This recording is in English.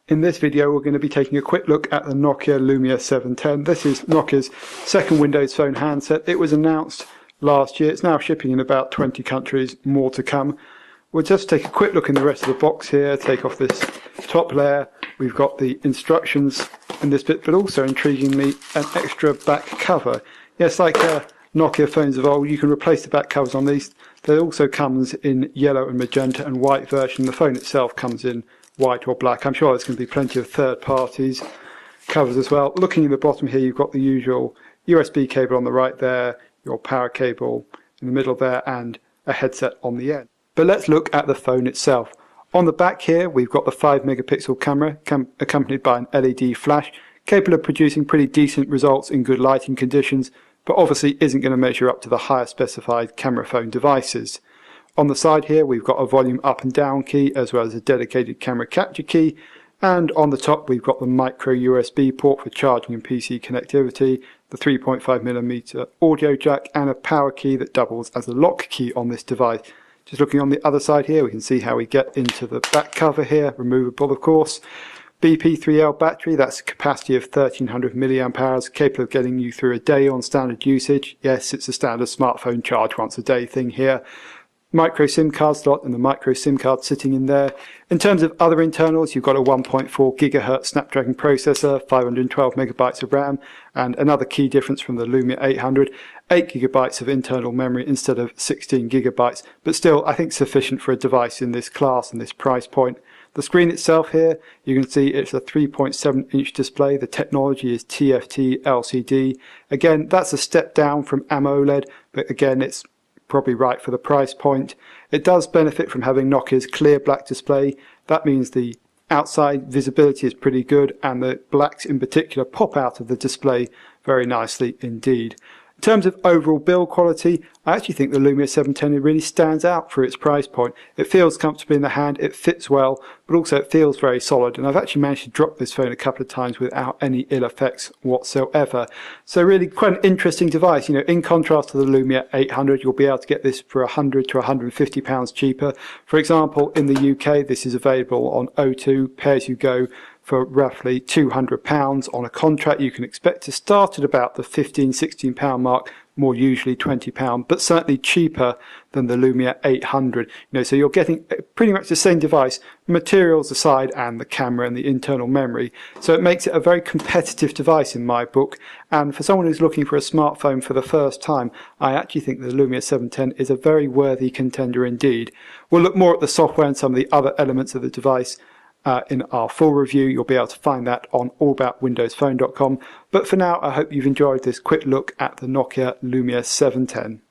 In this video we're going to be taking a quick look at the Nokia Lumia 710. This is Nokia's second Windows Phone handset. It was announced last year. It's now shipping in about 20 countries, more to come. We'll just take a quick look in the rest of the box here, take off this top layer. We've got the instructions in this bit, but also intriguingly an extra back cover. Yes, like Nokia phones of old, you can replace the back covers on these. There also comes in yellow and magenta and white version. The phone itself comes in white or black. I'm sure there's going to be plenty of third parties covers as well. Looking at the bottom here, you've got the usual USB cable on the right there, your power cable in the middle there, and a headset on the end. But let's look at the phone itself. On the back here, we've got the 5 megapixel camera accompanied by an LED flash, capable of producing pretty decent results in good lighting conditions, but obviously isn't going to measure up to the higher specified camera phone devices. On the side here, we've got a volume up and down key as well as a dedicated camera capture key, and on the top we've got the micro USB port for charging and PC connectivity, the 3.5mm audio jack, and a power key that doubles as a lock key on this device. Just looking on the other side here, we can see how we get into the back cover here, removable of course. BP3L battery, that's a capacity of 1300 mAh, capable of getting you through a day on standard usage. Yes, it's a standard smartphone charge once a day thing here. Micro SIM card slot and the micro SIM card sitting in there. In terms of other internals, you've got a 1.4 GHz Snapdragon processor, 512 megabytes of RAM, and another key difference from the Lumia 800, 8 gigabytes of internal memory instead of 16 gigabytes, but still I think sufficient for a device in this class and this price point. The screen itself here, you can see it's a 3.7 inch display. The technology is TFT LCD. Again, that's a step down from AMOLED, but again it's probably right for the price point. It does benefit from having Nokia's clear black display. That means the outside visibility is pretty good, and the blacks in particular pop out of the display very nicely indeed. In terms of overall build quality, I actually think the Lumia 710 really stands out for its price point. It feels comfortable in the hand, it fits well, but also it feels very solid, and I've actually managed to drop this phone a couple of times without any ill effects whatsoever. So really quite an interesting device. You know, in contrast to the Lumia 800, you'll be able to get this for £100 to £150 cheaper. For example, in the UK, this is available on O2 pay-as-you-go for roughly £200. On a contract you can expect to start at about the £15–16 mark, more usually £20, but certainly cheaper than the Lumia 800. So you're getting pretty much the same device, materials aside, and the camera and the internal memory. So it makes it a very competitive device in my book, and for someone who's looking for a smartphone for the first time, I actually think the Lumia 710 is a very worthy contender indeed. We'll look more at the software and some of the other elements of the device in our full review. You'll be able to find that on allaboutwindowsphone.com. But for now, I hope you've enjoyed this quick look at the Nokia Lumia 710.